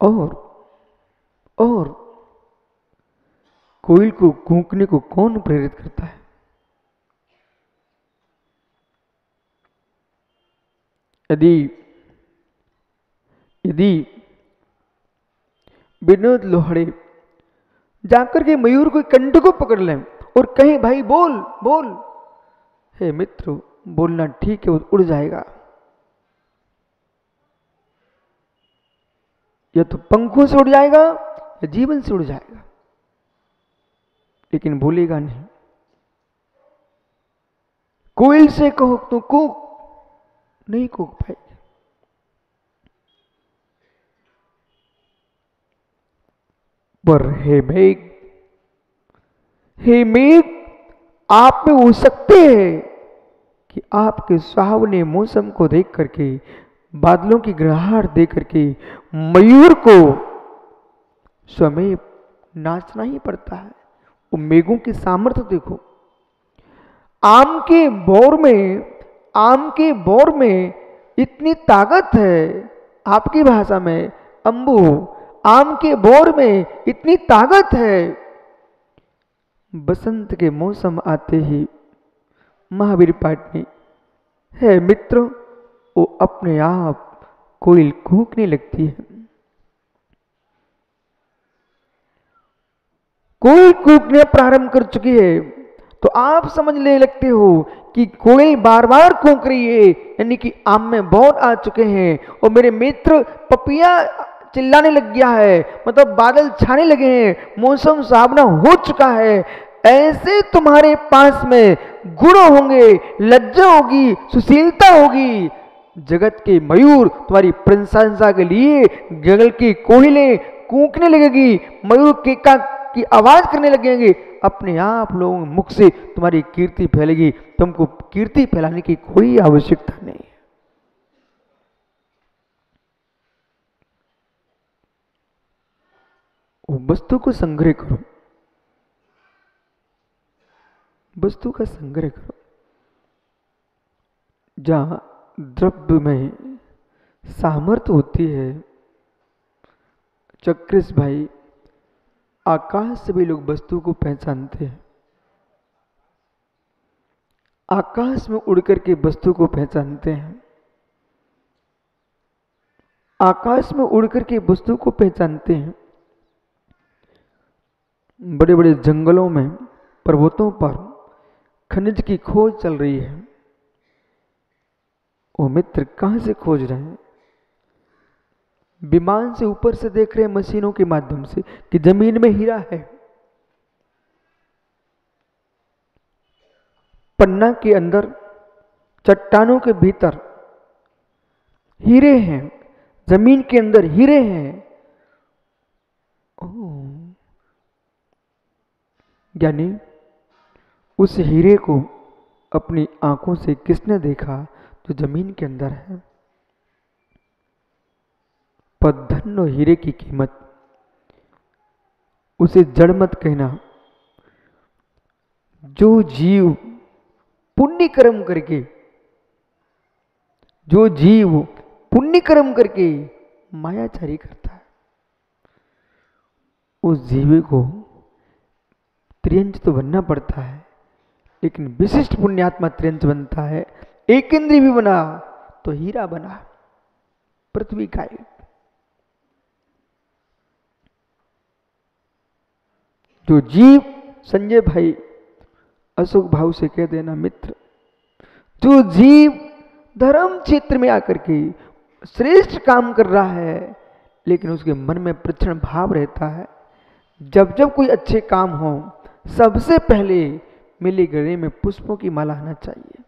और कोयल को कूकने को कौन प्रेरित करता है? यदि विनोद लोहड़े जाकर के मयूर को कंठ को पकड़ लें और कहें भाई बोल बोल, हे मित्र बोलना ठीक है, वो उड़ जाएगा, या तो पंखों से उड़ जाएगा या जीवन से उड़ जाएगा, लेकिन बोलेगा नहीं। कोयल से कहो तो कूक, नहीं कूक पाएगी। पर हे मेघ, आप में हो सकते हैं कि आपके सुहावने मौसम को देख करके, बादलों की गड़गड़ाहट देख करके मयूर को स्वयं नाचना ही पड़ता है। वो मेघों की सामर्थ्य देखो। आम के बोर में इतनी ताकत है, आपकी भाषा में अंबु, आम के बोर में इतनी ताकत है, बसंत के मौसम आते ही महावीर पाटनी, है मित्र, वो अपने आप कोयल कूकने लगती है। कोयल कूकने प्रारंभ कर चुकी है तो आप समझने लगते हो कि कोयल बार बार कूक रही है, यानी कि आम में बोर आ चुके हैं और मेरे मित्र पपिया चिल्लाने लग गया है, मतलब बादल छाने लगे हैं, मौसम सुहावना हो चुका है। ऐसे तुम्हारे पास में गुण होंगे, लज्जा होगी, सुशीलता होगी, जगत के मयूर तुम्हारी प्रशंसा के लिए गगन की कोयलें कूकने लगेगी, मयूर केका की आवाज करने लगेंगे, अपने आप लोगों मुख से तुम्हारी कीर्ति फैलेगी। तुमको कीर्ति फैलाने की कोई आवश्यकता नहीं है। वस्तु को संग्रह करो, वस्तु का संग्रह करो। जहां द्रव्य में सामर्थ्य होती है, चक्रेश भाई, आकाश से भी लोग वस्तु को पहचानते हैं। आकाश में उड़ करके वस्तु को पहचानते हैं, आकाश में उड़ करके वस्तु को पहचानते हैं। बड़े बड़े जंगलों में, पर्वतों पर खनिज की खोज चल रही है। वो मित्र कहां से खोज रहे हैं? विमान से ऊपर से देख रहे हैं, मशीनों के माध्यम से, कि जमीन में हीरा है। पन्ना के अंदर, चट्टानों के भीतर हीरे हैं, जमीन के अंदर हीरे हैं। यानी उस हीरे को अपनी आंखों से किसने देखा? जो जमीन के अंदर है। पर धन और हीरे की कीमत, उसे जड़ मत कहना। जो जीव पुण्य कर्म करके, जो जीव पुण्य कर्म करके मायाचारी करता है, उस जीव को त्रियंच तो बनना पड़ता है, लेकिन विशिष्ट पुण्यात्मा त्रियंच बनता है। एक इंद्रिय भी बना तो हीरा बना, पृथ्वी का। जो जीव, संजय भाई अशोक भाव से कह देना मित्र, जो जीव धर्म क्षेत्र में आकर के श्रेष्ठ काम कर रहा है, लेकिन उसके मन में प्रचंड भाव रहता है, जब जब कोई अच्छे काम हो, सबसे पहले मेरे गले में पुष्पों की माला आना चाहिए।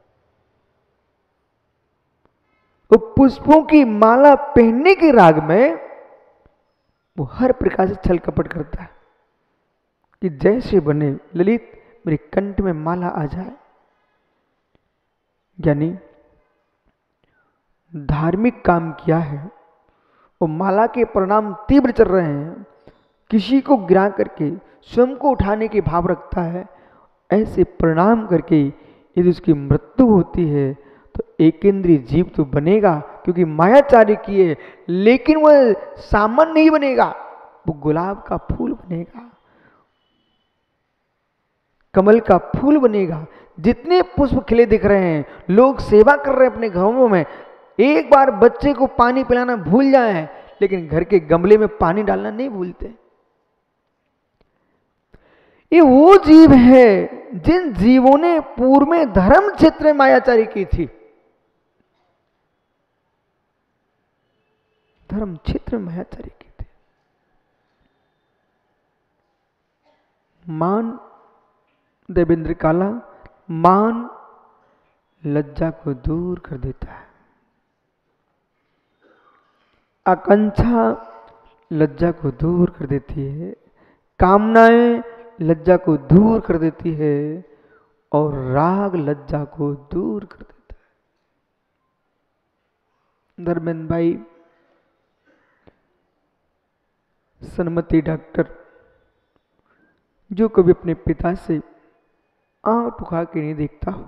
वो पुष्पों की माला पहनने के राग में वो हर प्रकार से छल कपट करता है कि जैसे बने ललित मेरे कंठ में माला आ जाए। यानी धार्मिक काम किया है, वो माला के परिणाम तीव्र चल रहे हैं, किसी को गिरा करके स्वयं को उठाने के भाव रखता है, ऐसे परिणाम करके यदि उसकी मृत्यु होती है तो एक इंद्रिय जीव तो बनेगा, क्योंकि मायाचारी की है, लेकिन वह सामान नहीं बनेगा, वो गुलाब का फूल बनेगा, कमल का फूल बनेगा। जितने पुष्प खिले दिख रहे हैं, लोग सेवा कर रहे हैं अपने घरों में, एक बार बच्चे को पानी पिलाना भूल जाए, लेकिन घर के गमले में पानी डालना नहीं भूलते। ये वो जीव है जिन जीवों ने पूर्व में धर्म क्षेत्र में मायाचारी की थी। धर्म क्षेत्र में मायाचारी की थी। मान देवेंद्र काला, मान लज्जा को दूर कर देता है, आकांक्षा लज्जा को दूर कर देती है, कामनाएं लज्जा को दूर कर देती है, और राग लज्जा को दूर कर देता है। धर्मेंद्र भाई, सन्मति डॉक्टर, जो कभी अपने पिता से आंख उठा के नहीं देखता हो,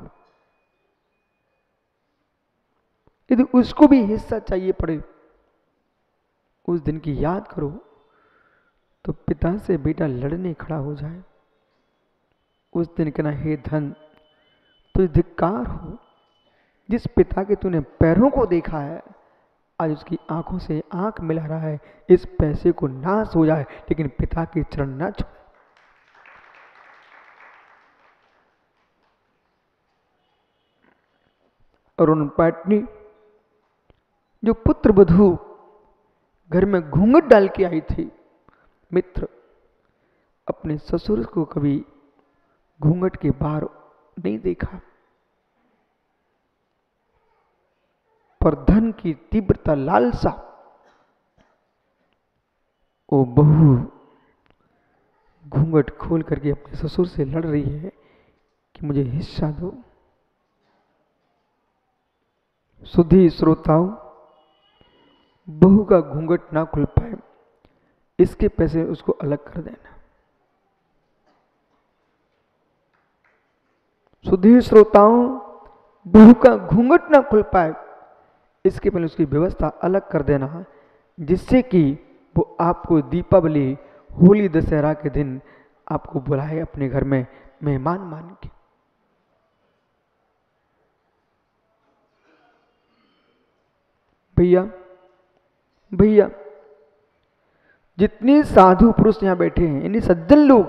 यदि उसको भी हिस्सा चाहिए पड़े, उस दिन की याद करो, तो पिता से बेटा लड़ने खड़ा हो जाए, उस दिन कहना, हे धन, तुझे धिक्कार हो, जिस पिता के तूने पैरों को देखा है, आज उसकी आंखों से आंख मिला रहा है, इस पैसे को नाश हो जाए, लेकिन पिता के चरण ना छोड़े। अरुण पाटनी, जो पुत्र वधू घर में घूंघट डाल के आई थी, मित्र, अपने ससुर को कभी घूंघट के बाहर नहीं देखा, पर धन की तीव्रता लालसा, वो बहू घूंघट खोल करके अपने ससुर से लड़ रही है कि मुझे हिस्सा दो। सुधी श्रोताओं, बहू का घूंघट ना खुल पाए, इसके पैसे उसको अलग कर देना। सुधी श्रोताओं, बहू का घूंघट ना खुल पाए, इसके पहले उसकी व्यवस्था अलग कर देना, जिससे कि वो आपको दीपावली, होली, दशहरा के दिन आपको बुलाए अपने घर में मेहमान मान के। भैया भैया, जितने साधु पुरुष यहां बैठे हैं, यानी सज्जन लोग,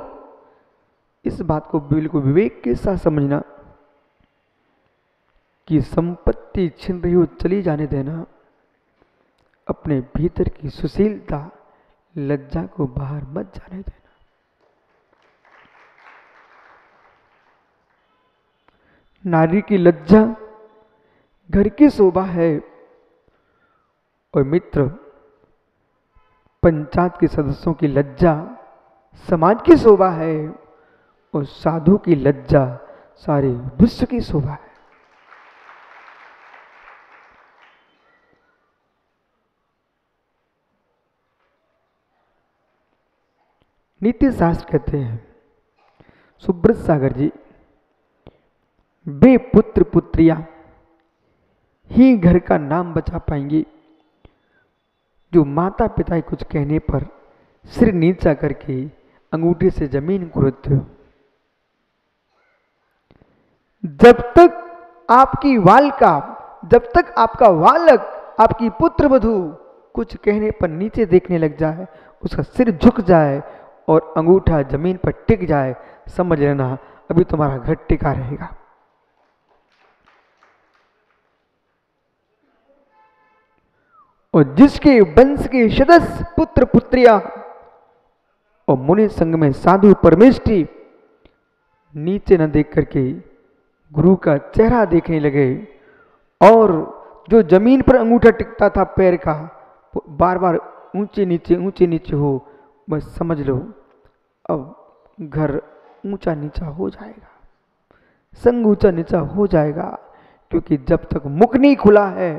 इस बात को बिल्कुल विवेक के साथ समझना कि संपत्ति छिन रही हो, चली जाने देना, अपने भीतर की सुशीलता, लज्जा को बाहर मत जाने देना। नारी की लज्जा घर की शोभा है, और मित्र, पंचायत के सदस्यों की लज्जा समाज की शोभा है, और साधु की लज्जा सारे विश्व की शोभा है। नीति शास्त्र कहते हैं, सुब्रत सागर जी, वे पुत्र पुत्रियां ही घर का नाम बचा पाएंगी जो माता पिता के कुछ कहने पर सिर नीचा करके अंगूठे से जमीन कुरेदते हो। जब तक आपकी बालिका, जब तक आपका बालक, आपकी पुत्र वधू कुछ कहने पर नीचे देखने लग जाए, उसका सिर झुक जाए और अंगूठा जमीन पर टिक जाए, समझ लेना अभी तुम्हारा घर टिका रहेगा। और जिसके वंश के सदस्य पुत्र पुत्रियां और मुनि संघ में साधु परमेष्ठी नीचे न देख करके गुरु का चेहरा देखने लगे, और जो जमीन पर अंगूठा टिकता था पैर का, बार बार ऊंचे नीचे हो, बस समझ लो अब घर ऊंचा नीचा हो जाएगा, संग ऊंचा नीचा हो जाएगा। क्योंकि जब तक मुख नहीं खुला है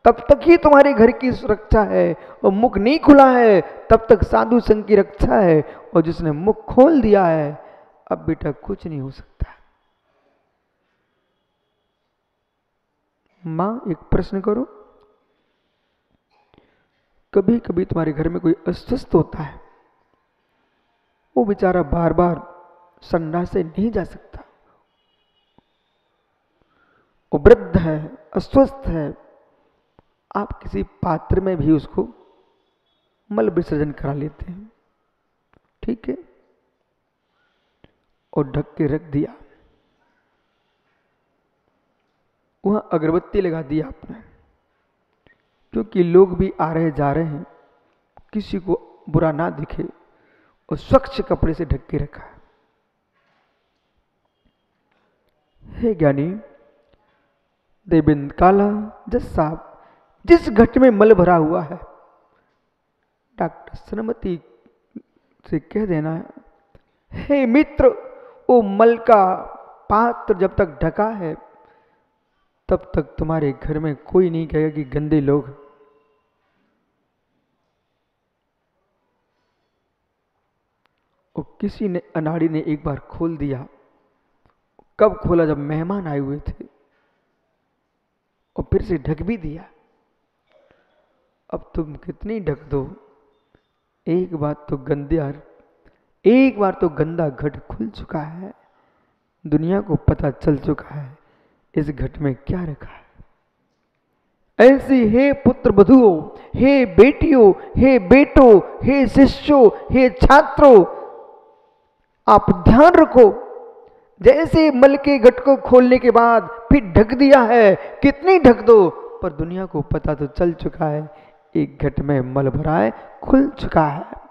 तब तक ही तुम्हारे घर की सुरक्षा है, और मुख नहीं खुला है तब तक साधु संघ की रक्षा है, और जिसने मुख खोल दिया है अब बेटा कुछ नहीं हो सकता। मां, एक प्रश्न करो, कभी कभी तुम्हारे घर में कोई अस्वस्थ होता है, वो बेचारा बार बार संडास से नहीं जा सकता, वो वृद्ध है, अस्वस्थ है, आप किसी पात्र में भी उसको मल विसर्जन करा लेते हैं, ठीक है, और ढक के रख दिया, वहां अगरबत्ती लगा दी आपने, क्योंकि लोग भी आ रहे जा रहे हैं, किसी को बुरा ना दिखे, और स्वच्छ कपड़े से ढक के रखा है। हे ज्ञानी देवेंद्र काला जज साहब, जिस घट में मल भरा हुआ है, डॉक्टर श्रीमती से कह देना है, हे मित्र, वो मल का पात्र जब तक ढका है तब तक तुम्हारे घर में कोई नहीं कहेगा कि गंदे लोग। और किसी ने अनाड़ी ने एक बार खोल दिया, कब खोला? जब मेहमान आए हुए थे, और फिर से ढक भी दिया। अब तुम कितनी ढक दो, एक बार तो गंदा घट खुल चुका है, दुनिया को पता चल चुका है इस घट में क्या रखा है। ऐसी हे पुत्र वधुओं, हे बेटियों, हे बेटों, हे शिष्यों, हे छात्रों, आप ध्यान रखो, जैसे मल के घट को खोलने के बाद फिर ढक दिया है, कितनी ढक दो, पर दुनिया को पता तो चल चुका है एक घट में मल भरा है, खुल चुका है।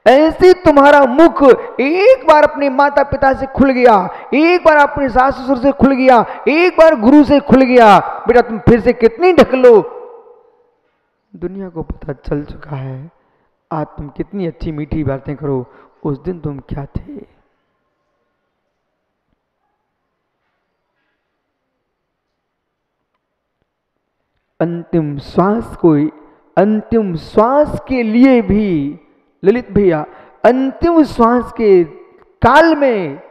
ऐसे तुम्हारा मुख एक बार अपने माता पिता से खुल गया, एक बार अपने सास ससुर से खुल गया, एक बार गुरु से खुल गया, बेटा तुम फिर से कितनी ढक लो, दुनिया को पता चल चुका है आज तुम कितनी अच्छी मीठी बातें करो, उस दिन तुम क्या थे। अंतिम श्वास के लिए भी ललित भैया, अंतिम श्वास के काल में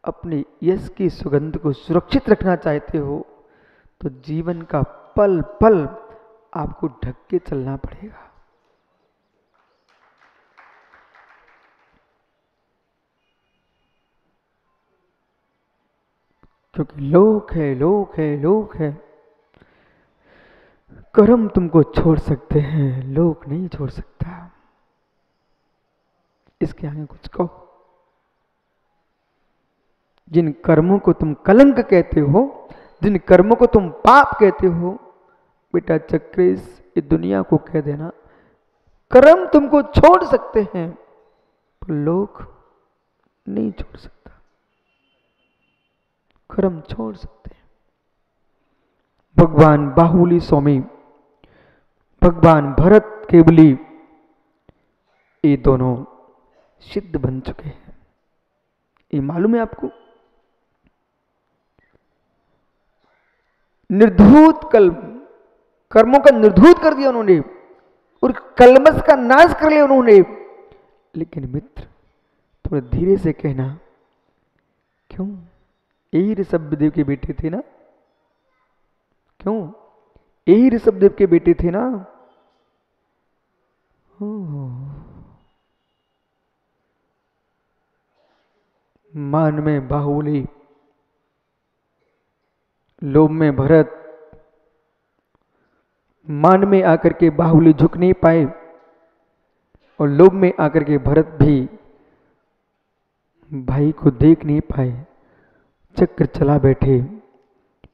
अपने यश की सुगंध को सुरक्षित रखना चाहते हो तो जीवन का पल पल आपको ढक के चलना पड़ेगा। क्योंकि लोक है, कर्म तुमको छोड़ सकते हैं, लोक नहीं छोड़ सकता। इसके आगे कुछ कहो। जिन कर्मों को तुम कलंक कहते हो, जिन कर्मों को तुम पाप कहते हो, बेटा चक्रेश ये दुनिया को कह देना, कर्म तुमको छोड़ सकते हैं पर लोक नहीं छोड़ सकता। कर्म छोड़ सकते हैं। भगवान बाहुली स्वामी, भगवान भरत केवली, ये दोनों सिद्ध बन चुके हैं। ये मालूम है आपको? निर्धूत कर्मों का निर्धूत कर दिया उन्होंने और कलमस का नाश कर लिया उन्होंने। लेकिन मित्र थोड़ा धीरे से कहना, क्यों? यही ऋषभदेव के बेटे थे ना? क्यों? यही ऋषभदेव के बेटे थे ना? मान में बाहुली, लोभ में भरत, मान में आकर के बाहुली झुक नहीं पाए और लोभ में आकर के भरत भी भाई को देख नहीं पाए, चक्र चला बैठे।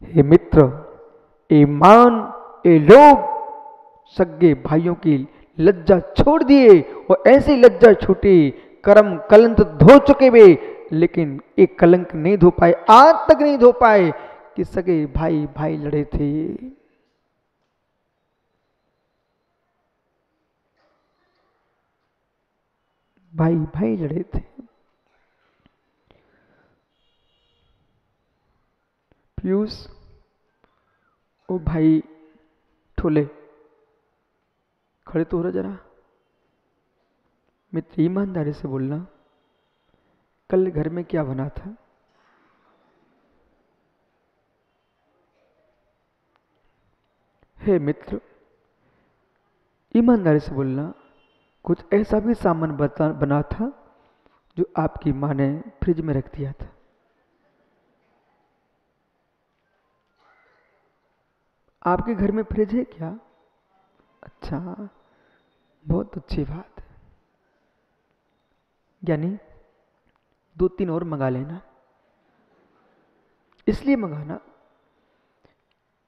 हे मित्र, ए मान, ए लोभ, सगे भाइयों की लज्जा छोड़ दिए और ऐसी लज्जा छूटी, कर्म कलंक धो चुके वे, लेकिन एक कलंक नहीं धो पाए, आज तक नहीं धो पाए कि सगे भाई भाई लड़े थे। भाई भाई लड़े थे। पीयूष, ओ भाई ठोले, खड़े तो हो रहा जरा। मित्र ईमानदारी से बोलना, कल घर में क्या बना था? हे मित्र, ईमानदारी से बोलना, कुछ ऐसा भी सामान बना था जो आपकी माँ ने फ्रिज में रख दिया था? आपके घर में फ्रिज है क्या? अच्छा, बहुत अच्छी बात है। यानी 2-3 और मंगा लेना। इसलिए मंगाना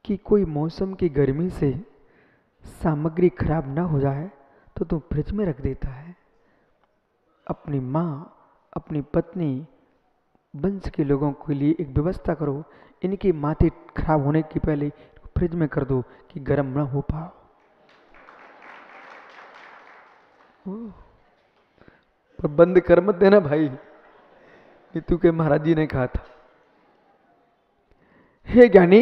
कि कोई मौसम की गर्मी से सामग्री खराब ना हो जाए तो तुम फ्रिज में रख देता है। अपनी माँ, अपनी पत्नी, वंश के लोगों के लिए एक व्यवस्था करो, इनकी माथे खराब होने के पहले फ्रिज में कर दो कि गर्म ना हो पाओ। पर बंद कर मत देना भाई, नीतू के महाराज जी ने कहा था। हे ज्ञानी,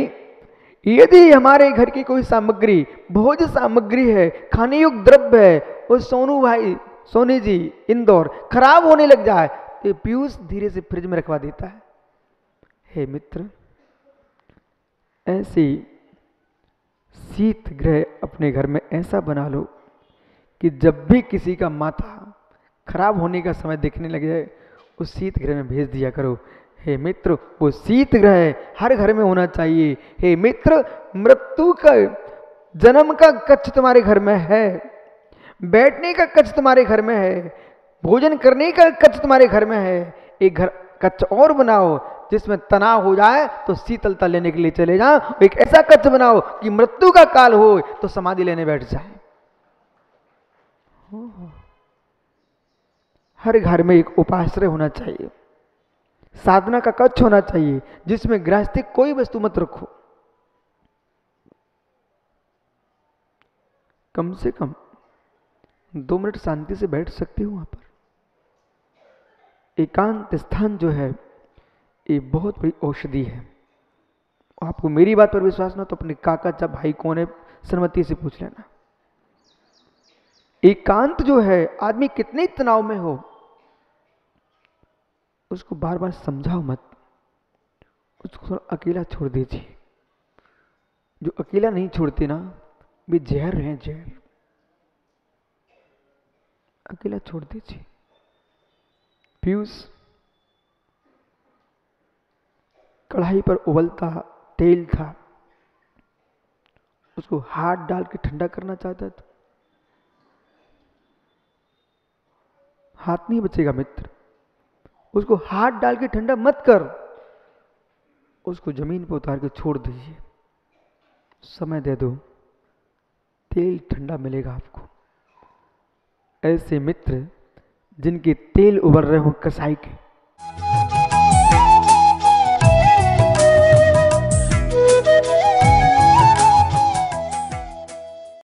यदि हमारे घर की कोई सामग्री, भोज्य सामग्री है, खाने योग्य द्रव्य है, वो सोनू भाई, सोनी जी इंदौर खराब होने लग जाए तो पीयूष धीरे से फ्रिज में रखवा देता है। हे मित्र, ऐसी शीत गृह अपने घर में ऐसा बना लो कि जब भी किसी का माथा खराब होने का समय देखने लगे उस शीत गृह में भेज दिया करो। हे मित्र, वो शीत ग्रह हर घर में होना चाहिए। हे मित्र, मृत्यु का, जन्म का कक्ष तुम्हारे घर में है, बैठने का कक्ष तुम्हारे घर में है, भोजन करने का कक्ष तुम्हारे घर में है। एक घर कक्ष और बनाओ जिसमें तनाव हो जाए तो शीतलता लेने के लिए चले जाओ। एक ऐसा कक्ष बनाओ कि मृत्यु का काल हो तो समाधि लेने बैठ जाए। हर घर में एक उपाश्रय होना चाहिए, साधना का कक्ष होना चाहिए जिसमें गृहस्थी कोई वस्तु मत रखो। कम से कम 2 मिनट शांति से बैठ सकते हो वहां पर। एकांत स्थान जो है ये बहुत बड़ी औषधि है। आपको मेरी बात पर विश्वास ना तो अपने काका चाचा भाई कौन है श्रीमती से पूछ लेना। एकांत जो है, आदमी कितने तनाव में हो उसको बार बार समझाओ मत, उसको अकेला छोड़ दीजिए। जो अकेला नहीं छोड़ते ना वे जहर हैं, जहर। अकेला छोड़ दीजिए। पीयूष कढ़ाई पर उबलता तेल था, उसको हाथ डाल के ठंडा करना चाहता था, हाथ नहीं बचेगा मित्र। उसको हाथ डाल के ठंडा मत कर, उसको जमीन पर उतार के छोड़ दीजिए। समय दे दो, तेल ठंडा मिलेगा आपको। ऐसे मित्र जिनके तेल उबल रहे हो कसाई के,